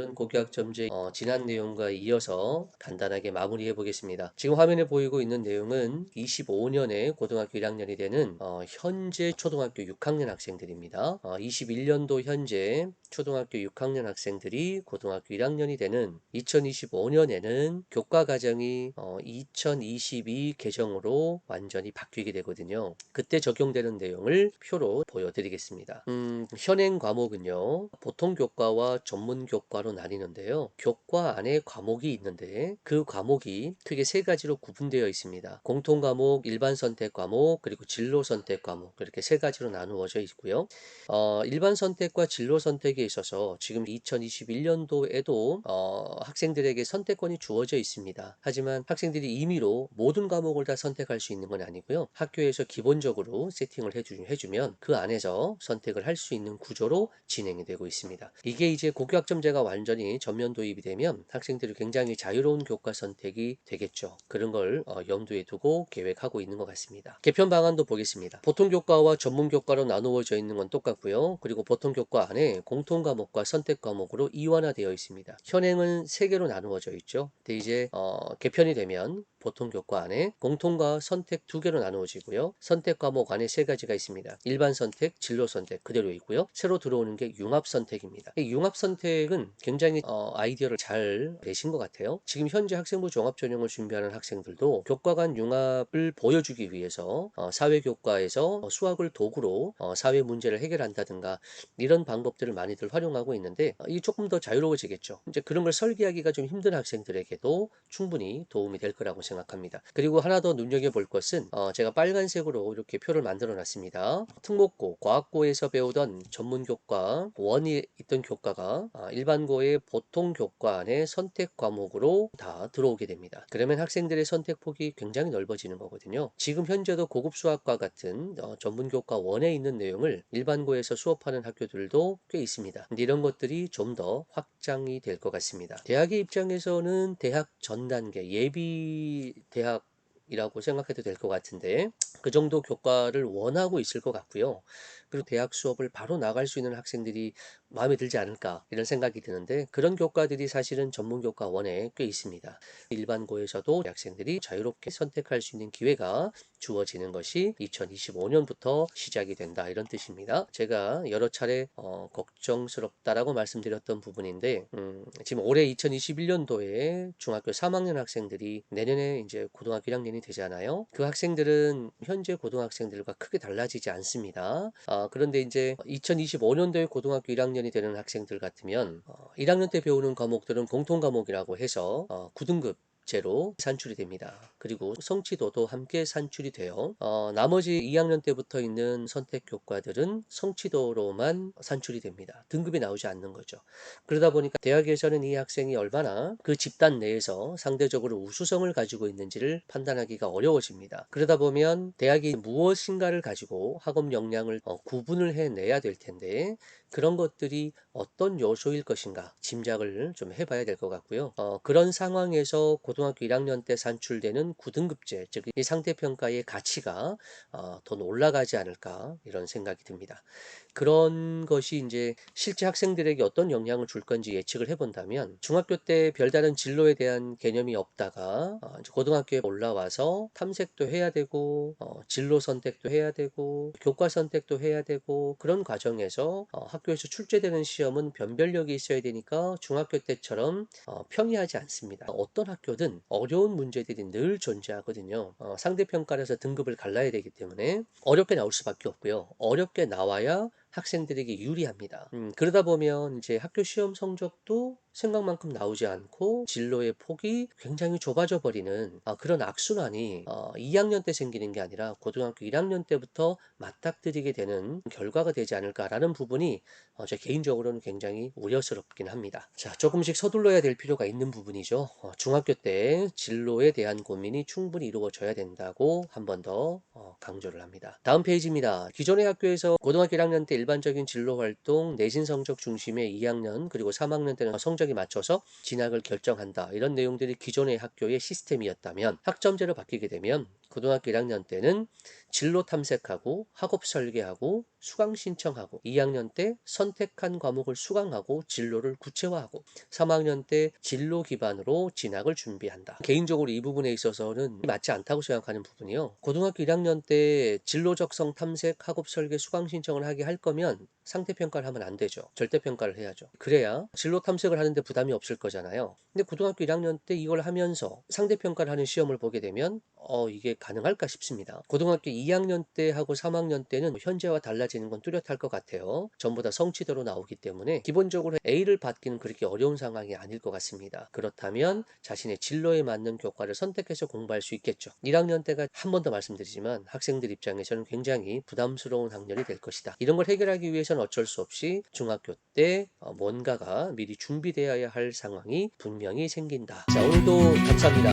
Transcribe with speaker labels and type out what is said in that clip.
Speaker 1: 오늘은 고교학점제 지난 내용과 이어서 간단하게 마무리해 보겠습니다. 지금 화면에 보이고 있는 내용은 25년에 고등학교 1학년이 되는 현재 초등학교 6학년 학생들입니다. 21년도 현재 초등학교 6학년 학생들이 고등학교 1학년이 되는 2025년에는 교과 과정이 2022 개정으로 완전히 바뀌게 되거든요. 그때 적용되는 내용을 표로 보여드리겠습니다. 현행 과목은요, 보통 교과와 전문 교과로 나뉘는데요. 교과 안에 과목이 있는데 그 과목이 크게 세 가지로 구분되어 있습니다. 공통 과목, 일반 선택 과목, 그리고 진로 선택 과목, 이렇게 세 가지로 나누어져 있고요. 일반 선택과 진로 선택에 있어서 지금 2021년도에도 학생들에게 선택권이 주어져 있습니다. 하지만 학생들이 임의로 모든 과목을 다 선택할 수 있는 건 아니고요. 학교에서 기본적으로 세팅을 해주면 그 안에서 선택을 할 수 있는 구조로 진행이 되고 있습니다. 이게 이제 고교학점제가 완전히 전면 도입이 되면 학생들이 굉장히 자유로운 교과 선택이 되겠죠. 그런 걸 염두에 두고 계획하고 있는 것 같습니다. 개편 방안도 보겠습니다. 보통 교과와 전문 교과로 나누어져 있는 건 똑같고요. 그리고 보통 교과 안에 공통 과목과 선택 과목으로 이완화되어 있습니다. 현행은 세 개로 나누어져 있죠. 근데 이제 개편이 되면 보통 교과 안에 공통과 선택 두 개로 나누어지고요. 선택 과목 안에 세 가지가 있습니다. 일반 선택, 진로 선택 그대로 있고요. 새로 들어오는 게 융합 선택입니다. 이 융합 선택은 굉장히 아이디어를 잘 내신 것 같아요. 지금 현재 학생부 종합 전형을 준비하는 학생들도 교과 간 융합을 보여주기 위해서 사회교과에서 수학을 도구로 사회 문제를 해결한다든가 이런 방법들을 많이들 활용하고 있는데 이 조금 더 자유로워지겠죠. 이제 그런 걸 설계하기가 좀 힘든 학생들에게도 충분히 도움이 될 거라고 생각합니다. 그리고 하나 더 눈여겨볼 것은 제가 빨간색으로 이렇게 표를 만들어 놨습니다. 특목고, 과학고에서 배우던 전문교과 원이 있던 교과가 일반고의 보통 교과 안에 선택 과목으로 다 들어오게 됩니다. 그러면 학생들의 선택폭이 굉장히 넓어지는 거거든요. 지금 현재도 고급 수학과 같은 전문교과 원에 있는 내용을 일반고에서 수업하는 학교들도 꽤 있습니다. 근데 이런 것들이 좀 더 확장이 될 것 같습니다. 대학의 입장에서는 대학 전 단계 예비 대학이라고 생각해도 될 것 같은데 그 정도 교과를 원하고 있을 것 같고요. 그리고 대학 수업을 바로 나갈 수 있는 학생들이 마음에 들지 않을까 이런 생각이 드는데 그런 교과들이 사실은 전문교과 원에 꽤 있습니다. 일반고에서도 학생들이 자유롭게 선택할 수 있는 기회가 주어지는 것이 2025년부터 시작이 된다 이런 뜻입니다. 제가 여러 차례 걱정스럽다라고 말씀드렸던 부분인데 지금 올해 2021년도에 중학교 3학년 학생들이 내년에 이제 고등학교 1학년이 되잖아요. 그 학생들은 현재 고등학생들과 크게 달라지지 않습니다. 그런데 이제 2025년도에 고등학교 1학년이 되는 학생들 같으면 1학년 때 배우는 과목들은 공통 과목이라고 해서 9등급 제로 산출이 됩니다. 그리고 성취도도 함께 산출이 돼요. 나머지 2학년 때부터 있는 선택 교과들은 성취도로만 산출이 됩니다. 등급이 나오지 않는 거죠. 그러다 보니까 대학에서는 이 학생이 얼마나 그 집단 내에서 상대적으로 우수성을 가지고 있는지를 판단하기가 어려워집니다. 그러다 보면 대학이 무엇인가를 가지고 학업 역량을 구분을 해내야 될 텐데 그런 것들이 어떤 요소일 것인가 짐작을 좀 해봐야 될 것 같고요. 그런 상황에서 고등학교 1학년 때 산출되는 9등급제, 즉 이 상대평가의 가치가 더 올라가지 않을까 이런 생각이 듭니다. 그런 것이 이제 실제 학생들에게 어떤 영향을 줄 건지 예측을 해본다면 중학교 때 별다른 진로에 대한 개념이 없다가 이제 고등학교에 올라와서 탐색도 해야 되고 진로 선택도 해야 되고 교과 선택도 해야 되고 그런 과정에서 학교에서 출제되는 시험은 변별력이 있어야 되니까 중학교 때처럼 평이하지 않습니다. 어떤 학교든 어려운 문제들이 늘 존재하거든요. 상대평가에서 등급을 갈라야 되기 때문에 어렵게 나올 수밖에 없고요. 어렵게 나와야 학생들에게 유리합니다. 그러다 보면 이제 학교 시험 성적도 생각만큼 나오지 않고 진로의 폭이 굉장히 좁아져 버리는 그런 악순환이 2학년 때 생기는 게 아니라 고등학교 1학년 때부터 맞닥뜨리게 되는 결과가 되지 않을까라는 부분이 제 개인적으로는 굉장히 우려스럽긴 합니다. 자, 조금씩 서둘러야 될 필요가 있는 부분이죠. 중학교 때 진로에 대한 고민이 충분히 이루어져야 된다고 한 번 더 강조를 합니다. 다음 페이지입니다. 기존의 학교에서 고등학교 1학년 때 일반적인 진로 활동, 내신 성적 중심의 2학년 그리고 3학년 때는 성적이 맞춰서 진학을 결정한다. 이런 내용들이 기존의 학교의 시스템이었다면 학점제로 바뀌게 되면 고등학교 1학년 때는 진로 탐색하고 학업 설계하고 수강 신청하고 2학년 때 선택한 과목을 수강하고 진로를 구체화하고 3학년 때 진로 기반으로 진학을 준비한다. 개인적으로 이 부분에 있어서는 맞지 않다고 생각하는 부분이요. 고등학교 1학년 때 진로 적성 탐색, 학업 설계, 수강 신청을 하게 할 거면 상대 평가를 하면 안 되죠. 절대 평가를 해야죠. 그래야 진로 탐색을 하는데 부담이 없을 거잖아요. 근데 고등학교 1학년 때 이걸 하면서 상대 평가를 하는 시험을 보게 되면 이게 가능할까 싶습니다. 고등학교 2학년 때 하고 3학년 때는 현재와 달라지는 건 뚜렷할 것 같아요. 전부 다 성취대로 나오기 때문에 기본적으로 A를 받기는 그렇게 어려운 상황이 아닐 것 같습니다. 그렇다면 자신의 진로에 맞는 교과를 선택해서 공부할 수 있겠죠. 1학년 때가 한 번 더 말씀드리지만 학생들 입장에서는 굉장히 부담스러운 학년이 될 것이다. 이런 걸 해결하기 위해서는 어쩔 수 없이 중학교 때 뭔가가 미리 준비되어야 할 상황이 분명히 생긴다. 자, 오늘도 감사합니다.